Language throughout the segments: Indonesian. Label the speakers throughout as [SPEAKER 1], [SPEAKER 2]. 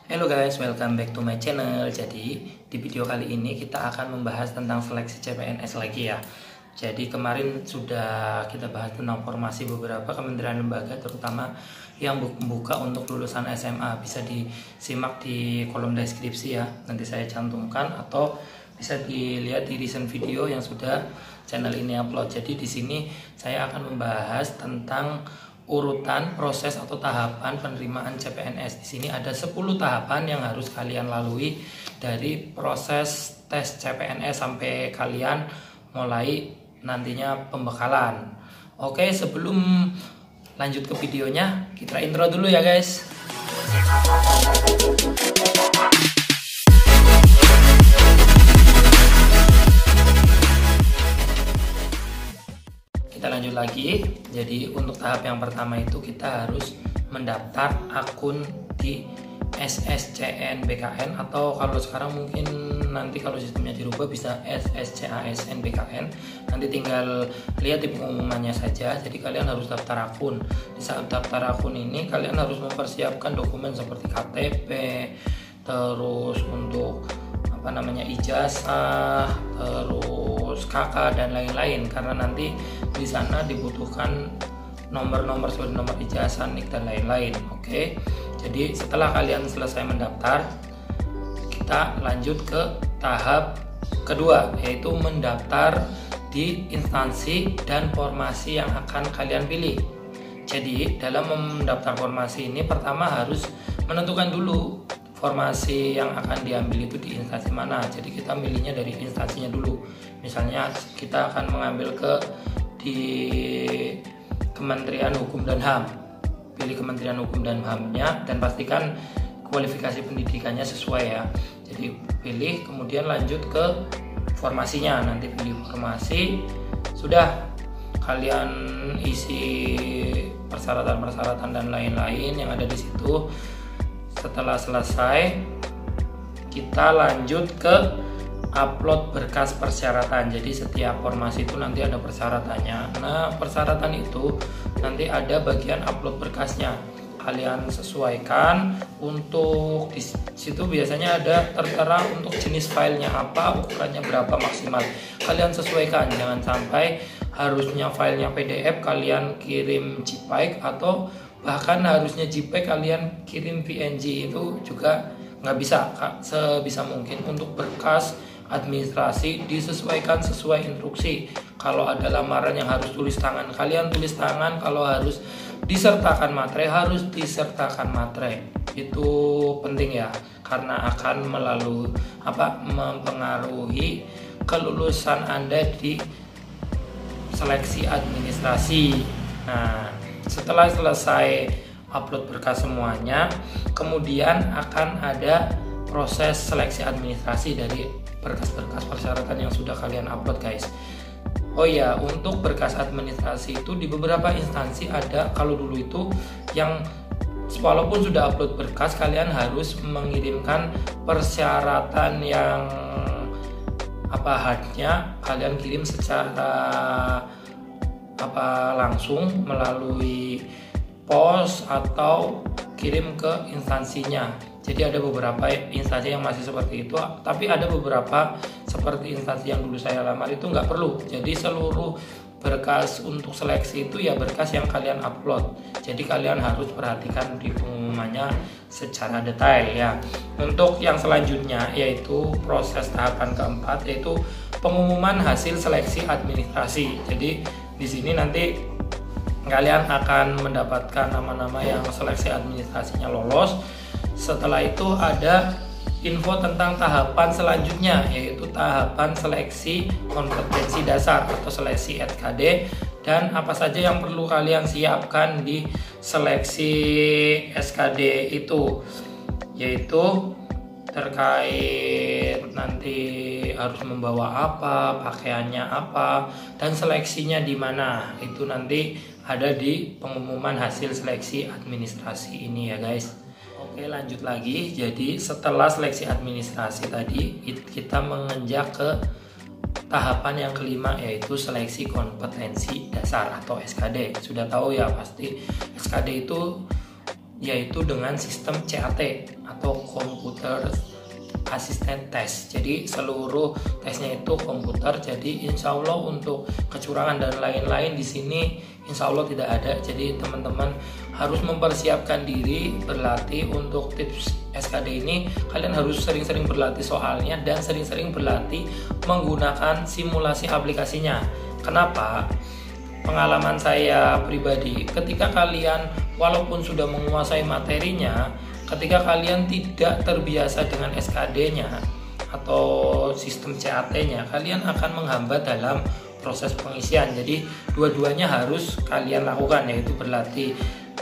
[SPEAKER 1] Hello guys, welcome back to my channel. Jadi di video kali ini kita akan membahas tentang seleksi CPNS lagi ya. Jadi kemarin sudah kita bahas tentang formasi beberapa kementerian lembaga, terutama yang membuka untuk lulusan SMA. Bisa disimak di kolom deskripsi ya. Nanti saya cantumkan atau bisa dilihat di recent video yang sudah channel ini upload. Jadi di sini saya akan membahas tentang urutan proses atau tahapan penerimaan CPNS. Di sini ada 10 tahapan yang harus kalian lalui dari proses tes CPNS sampai kalian mulai nantinya pembekalan. Oke, sebelum lanjut ke videonya, kita intro dulu ya guys. Kita lanjut lagi. Jadi untuk tahap yang pertama itu kita harus mendaftar akun di SSCN BKN, atau kalau sekarang mungkin nanti kalau sistemnya dirubah bisa SSCASN BKN. Nanti tinggal lihat di pengumumannya saja. Jadi kalian harus daftar akun. Di saat daftar akun ini kalian harus mempersiapkan dokumen seperti KTP, terus untuk ijazah, terus KK dan lain-lain, karena nanti di sana dibutuhkan nomor-nomor seperti nomor ijazah, NIK dan lain-lain. Oke. Jadi setelah kalian selesai mendaftar, kita lanjut ke tahap kedua, yaitu mendaftar di instansi dan formasi yang akan kalian pilih. Jadi dalam mendaftar formasi ini pertama harus menentukan dulu formasi yang akan diambil itu di instansi mana. Jadi kita milihnya dari instansinya dulu. Misalnya kita akan mengambil di Kementerian Hukum dan HAM. Pilih Kementerian Hukum dan HAM-nya dan pastikan kualifikasi pendidikannya sesuai ya. Jadi pilih, kemudian lanjut ke formasinya. Nanti pilih formasi, sudah kalian isi persyaratan-persyaratan dan lain-lain yang ada di situ. Setelah selesai, kita lanjut ke upload berkas persyaratan. Jadi setiap formasi itu nanti ada persyaratannya. Nah, persyaratan itu nanti ada bagian upload berkasnya. Kalian sesuaikan. Untuk di situ biasanya ada tertera untuk jenis filenya apa, ukurannya berapa maksimal. Kalian sesuaikan, jangan sampai harusnya filenya PDF kalian kirim JPEG, atau bahkan harusnya JPEG kalian kirim PNG. Itu juga nggak bisa. Sebisa mungkin untuk berkas administrasi disesuaikan sesuai instruksi. Kalau ada lamaran yang harus tulis tangan, kalian tulis tangan. Kalau harus disertakan materai, harus disertakan materai. Itu penting ya, karena akan mempengaruhi kelulusan Anda di seleksi administrasi. Nah, setelah selesai upload berkas semuanya, kemudian akan ada proses seleksi administrasi dari berkas-berkas persyaratan yang sudah kalian upload guys. Oh ya, untuk berkas administrasi itu di beberapa instansi ada. Kalau dulu itu yang walaupun sudah upload berkas, kalian harus mengirimkan persyaratan yang hardnya kalian kirim secara langsung melalui pos atau kirim ke instansinya. Jadi ada beberapa instansi yang masih seperti itu, tapi ada beberapa seperti instansi yang dulu saya lamar itu nggak perlu. Jadi seluruh berkas untuk seleksi itu ya berkas yang kalian upload. Jadi kalian harus perhatikan di pengumumannya secara detail ya. Untuk yang selanjutnya yaitu proses tahapan keempat, yaitu pengumuman hasil seleksi administrasi. Jadi di sini nanti kalian akan mendapatkan nama-nama yang seleksi administrasinya lolos. Setelah itu ada info tentang tahapan selanjutnya, yaitu tahapan seleksi kompetensi dasar atau seleksi SKD, dan apa saja yang perlu kalian siapkan di seleksi SKD itu, yaitu terkait nanti harus membawa apa, pakaiannya apa, dan seleksinya di mana. Itu nanti ada di pengumuman hasil seleksi administrasi ini ya guys. Oke, lanjut lagi. Jadi setelah seleksi administrasi tadi, kita menginjak ke tahapan yang kelima, yaitu seleksi kompetensi dasar atau SKD. Sudah tahu ya pasti, SKD itu yaitu dengan sistem CAT atau Computer Assisted Test. Jadi seluruh tesnya itu komputer. Jadi insya Allah untuk kecurangan dan lain-lain di sini insya Allah tidak ada. Jadi teman-teman harus mempersiapkan diri, berlatih untuk tips SKD ini. Kalian harus sering-sering berlatih soalnya dan sering-sering berlatih menggunakan simulasi aplikasinya. Kenapa? Pengalaman saya pribadi, ketika kalian walaupun sudah menguasai materinya, ketika kalian tidak terbiasa dengan SKD-nya atau sistem CAT-nya, kalian akan menghambat dalam proses pengisian. Jadi dua-duanya harus kalian lakukan, yaitu berlatih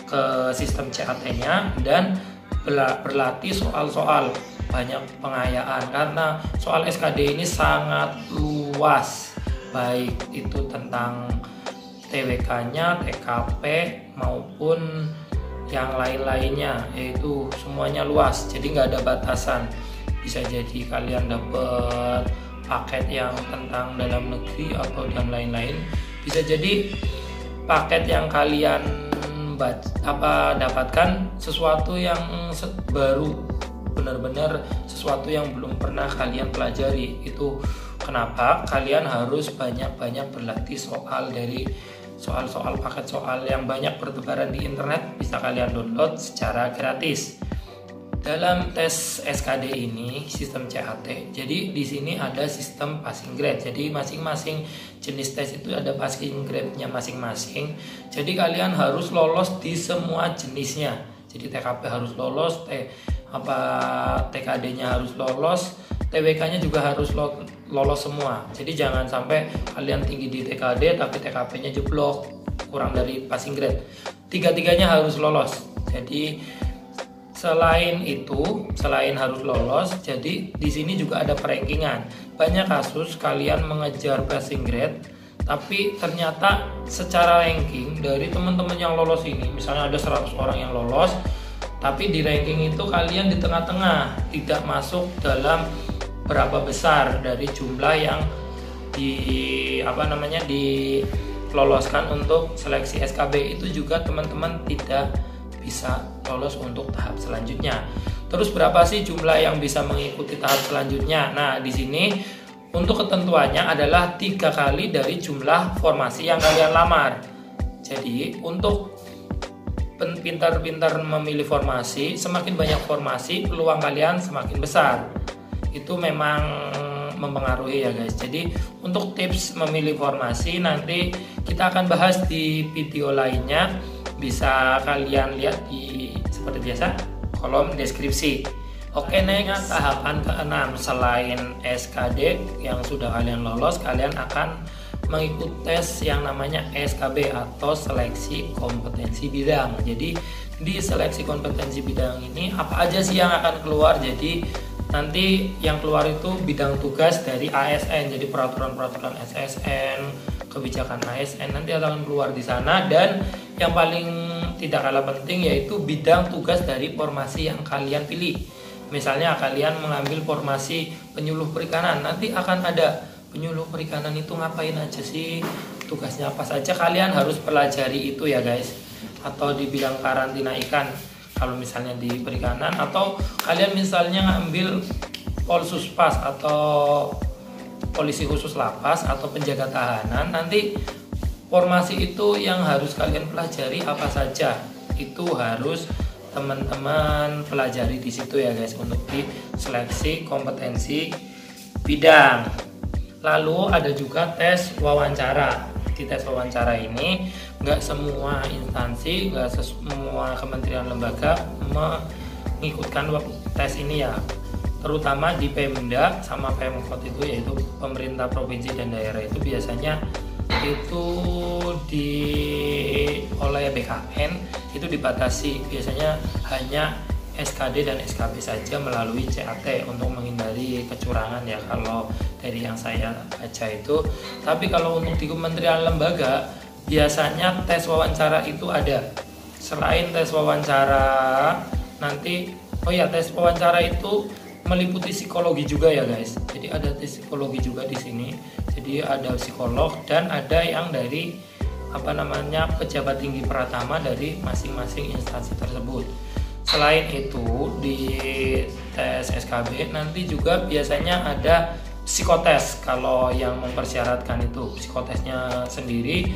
[SPEAKER 1] ke sistem CAT-nya dan berlatih soal-soal banyak pengayaan, karena soal SKD ini sangat luas, baik itu tentang TWK-nya, TKP maupun yang lain-lainnya, yaitu semuanya luas, jadi nggak ada batasan. Bisa jadi kalian dapat paket yang tentang dalam negeri atau dan lain-lain, bisa jadi paket yang kalian dapatkan sesuatu yang baru, benar-benar sesuatu yang belum pernah kalian pelajari. Itu kenapa kalian harus banyak-banyak berlatih soal dari soal-soal paket soal yang banyak bertebaran di internet, bisa kalian download secara gratis. Dalam tes SKD ini sistem CAT, jadi di sini ada sistem passing grade. Jadi masing-masing jenis tes itu ada passing grade-nya masing-masing. Jadi kalian harus lolos di semua jenisnya. Jadi TKP harus lolos, TKD-nya harus lolos, TWK-nya juga harus lolos semua. Jadi jangan sampai kalian tinggi di TKD tapi TKP-nya jeblok, kurang dari passing grade. Tiga-tiganya harus lolos. Jadi selain harus lolos, jadi di sini juga ada perankingan. Banyak kasus kalian mengejar passing grade, tapi ternyata secara ranking dari teman-teman yang lolos ini, misalnya ada 100 orang yang lolos, tapi di ranking itu kalian di tengah-tengah, tidak masuk dalam berapa besar dari jumlah yang diloloskan untuk seleksi SKB. Itu juga teman-teman tidak bisa lolos untuk tahap selanjutnya. Terus berapa sih jumlah yang bisa mengikuti tahap selanjutnya? Nah, di sini untuk ketentuannya adalah 3 kali dari jumlah formasi yang kalian lamar. Jadi untuk pintar-pintar memilih formasi, semakin banyak formasi, peluang kalian semakin besar. Itu memang mempengaruhi ya guys. Jadi untuk tips memilih formasi nanti kita akan bahas di video lainnya. Bisa kalian lihat di seperti biasa kolom deskripsi. Oke, next tahapan ke-6. Selain SKD yang sudah kalian lolos, kalian akan mengikuti tes yang namanya SKB atau seleksi kompetensi bidang. Jadi di seleksi kompetensi bidang ini apa aja sih yang akan keluar? Jadi nanti yang keluar itu bidang tugas dari ASN. Jadi peraturan-peraturan SSN, kebijakan ASN nanti akan keluar di sana. Dan yang paling tidak kalah penting yaitu bidang tugas dari formasi yang kalian pilih. Misalnya kalian mengambil formasi penyuluh perikanan, nanti akan ada penyuluh perikanan itu ngapain aja sih, tugasnya apa saja, kalian harus pelajari itu ya guys. Atau di bidang karantina ikan kalau misalnya di perikanan, atau kalian misalnya ngambil Polsuspas atau polisi khusus lapas atau penjaga tahanan, nanti formasi itu yang harus kalian pelajari apa saja, itu harus teman-teman pelajari di situ ya guys untuk di seleksi kompetensi bidang. Lalu ada juga tes wawancara. Di tes wawancara ini nggak semua instansi, nggak semua kementerian lembaga mengikutkan tes ini ya. Terutama di Pemda sama Pemkot itu, yaitu pemerintah provinsi dan daerah, itu biasanya itu oleh BKN itu dibatasi, biasanya hanya SKD dan SKB saja melalui CAT untuk menghindari kecurangan ya kalau dari yang saya baca itu. Tapi kalau untuk di kementerian lembaga biasanya tes wawancara itu ada. Selain tes wawancara nanti tes wawancara itu meliputi psikologi juga ya guys. Jadi ada tes psikologi juga di sini. Jadi ada psikolog dan ada yang dari pejabat tinggi pratama dari masing-masing instansi tersebut. selain itu di tes SKB nanti juga biasanya ada psikotes. Kalau yang mempersyaratkan itu psikotesnya sendiri.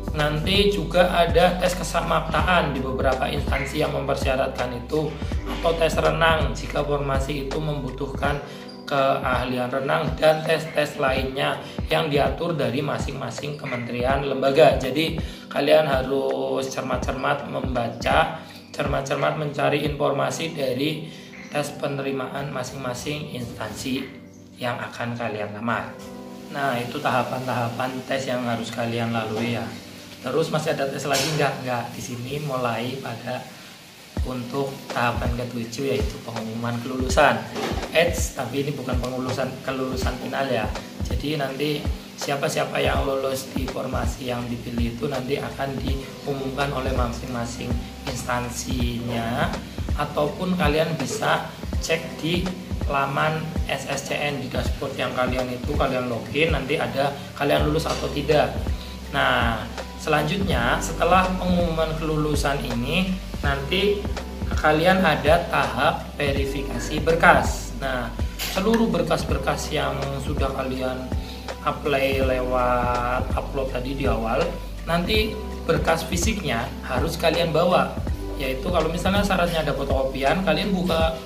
[SPEAKER 1] Nanti juga ada tes kesamaptaan di beberapa instansi yang mempersyaratkan itu, atau tes renang jika formasi itu membutuhkan keahlian renang, dan tes-tes lainnya yang diatur dari masing-masing kementerian lembaga. Jadi kalian harus cermat-cermat membaca, cermat-cermat mencari informasi dari tes penerimaan masing-masing instansi yang akan kalian lamar. Nah, itu tahapan-tahapan tes yang harus kalian lalui ya. Terus masih ada tes lagi enggak? Di sini mulai pada untuk tahapan ke-7 yaitu pengumuman kelulusan. Tapi ini bukan kelulusan final ya. Jadi nanti siapa-siapa yang lulus di formasi yang dipilih itu nanti akan diumumkan oleh masing-masing instansinya, ataupun kalian bisa cek di laman SSCN di dashboard yang kalian login, nanti ada kalian lulus atau tidak. Nah, selanjutnya setelah pengumuman kelulusan ini nanti kalian ada tahap verifikasi berkas. Nah, seluruh berkas-berkas yang sudah kalian apply lewat upload tadi di awal, nanti berkas fisiknya harus kalian bawa. Yaitu kalau misalnya syaratnya ada fotokopian, kalian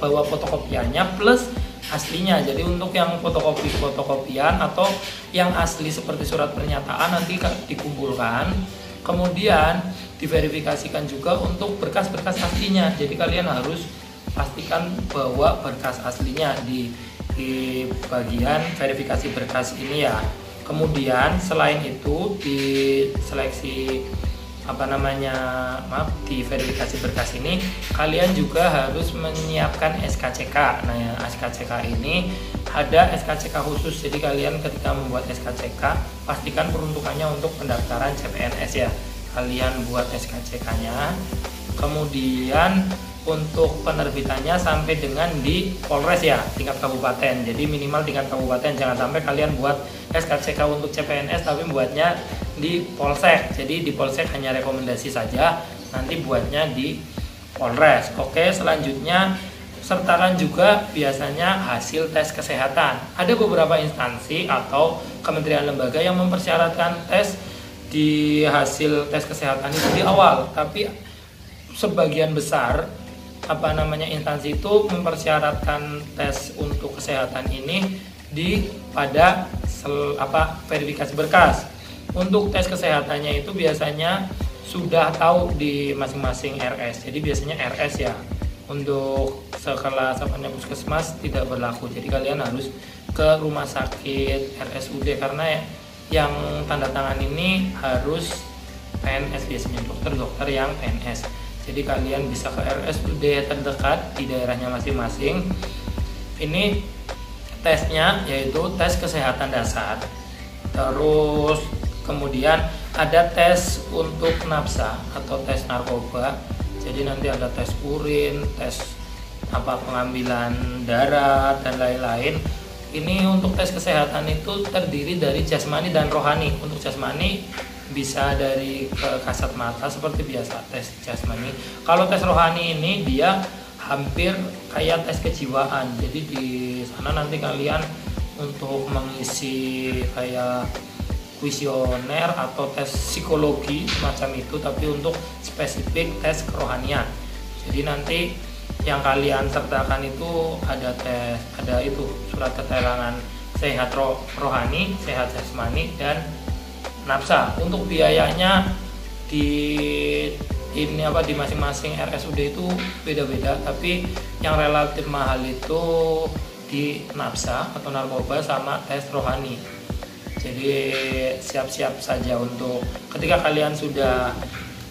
[SPEAKER 1] bawa fotokopiannya plus aslinya. Jadi untuk yang fotokopian atau yang asli seperti surat pernyataan nanti dikumpulkan, kemudian diverifikasikan juga untuk berkas-berkas aslinya. Jadi kalian harus pastikan bawa berkas aslinya di bagian verifikasi berkas ini ya. Kemudian selain itu di seleksi di verifikasi berkas ini kalian juga harus menyiapkan SKCK. Nah, yang SKCK ini ada SKCK khusus. Jadi kalian ketika membuat SKCK pastikan peruntukannya untuk pendaftaran CPNS ya. Kalian buat SKCK-nya. Kemudian untuk penerbitannya sampai dengan di Polres ya, tingkat kabupaten. Jadi minimal tingkat kabupaten, jangan sampai kalian buat SKCK untuk CPNS tapi buatnya di Polsek. Jadi di Polsek hanya rekomendasi saja, nanti buatnya di Polres. Oke, selanjutnya sertakan juga biasanya hasil tes kesehatan. Ada beberapa instansi atau kementerian lembaga yang mempersyaratkan tes di hasil tes kesehatan itu di awal, tapi sebagian besar instansi itu mempersyaratkan tes untuk kesehatan ini pada verifikasi berkas. Untuk tes kesehatannya itu biasanya sudah tahu di masing-masing RS. Jadi biasanya RS ya. Untuk sekelas puskesmas tidak berlaku. Jadi kalian harus ke rumah sakit RSUD karena yang tanda tangan ini harus PNS, biasanya dokter yang PNS. Jadi kalian bisa ke RSUD terdekat di daerahnya masing-masing. Ini tesnya yaitu tes kesehatan dasar. Terus kemudian ada tes untuk nafsa atau tes narkoba. Jadi nanti ada tes urin, tes pengambilan darah dan lain-lain. Ini untuk tes kesehatan itu terdiri dari jasmani dan rohani. Untuk jasmani bisa dari kasat mata seperti biasa tes jasmani. Kalau tes rohani ini dia hampir kayak tes kejiwaan. Jadi di sana nanti kalian untuk mengisi kayak kuesioner atau tes psikologi semacam itu, tapi untuk spesifik tes kerohanian. Jadi nanti yang kalian sertakan itu ada surat keterangan sehat rohani, sehat jasmani dan nafsa. Untuk biayanya di masing-masing RSUD itu beda-beda, tapi yang relatif mahal itu di nafsa atau narkoba sama tes rohani. Jadi siap-siap saja untuk ketika kalian sudah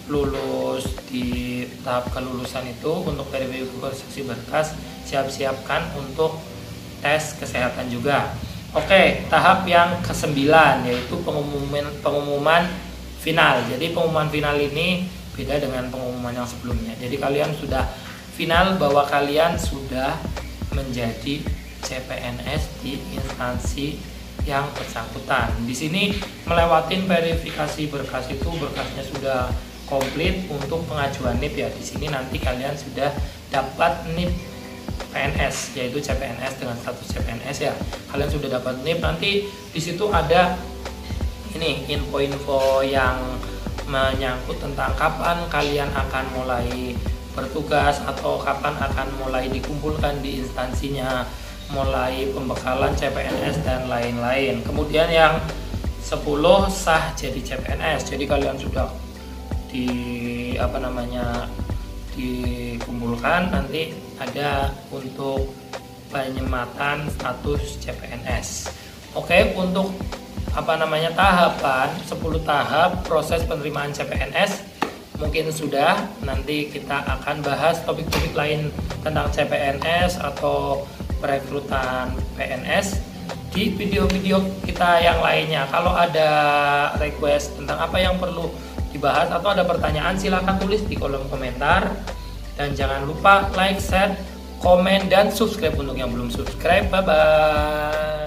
[SPEAKER 1] lulus di tahap kelulusan itu untuk verifikasi berkas, siap-siapkan untuk tes kesehatan juga. Oke, tahap yang ke-9 yaitu pengumuman final. Jadi pengumuman final ini beda dengan pengumuman yang sebelumnya. Jadi kalian sudah final bahwa kalian sudah menjadi CPNS di instansi yang bersangkutan. Di sini melewatin verifikasi berkas itu berkasnya sudah komplit untuk pengajuan NIP ya. Di sini nanti kalian sudah dapat NIP PNS, yaitu CPNS dengan status CPNS ya. Kalian sudah dapat NIP, nanti di situ ada ini info-info yang menyangkut tentang kapan kalian akan mulai bertugas atau kapan akan mulai dikumpulkan di instansinya, mulai pembekalan CPNS dan lain-lain. Kemudian yang 10 sah jadi CPNS. Jadi kalian sudah dikumpulkan, nanti ada untuk penyematan status CPNS. Oke, untuk tahapan 10 tahap proses penerimaan CPNS mungkin sudah. Nanti kita akan bahas topik-topik lain tentang CPNS atau perekrutan PNS di video-video kita yang lainnya. Kalau ada request tentang apa yang perlu dibahas atau ada pertanyaan, silahkan tulis di kolom komentar. Dan jangan lupa like, share, komen, dan subscribe untuk yang belum subscribe. Bye-bye.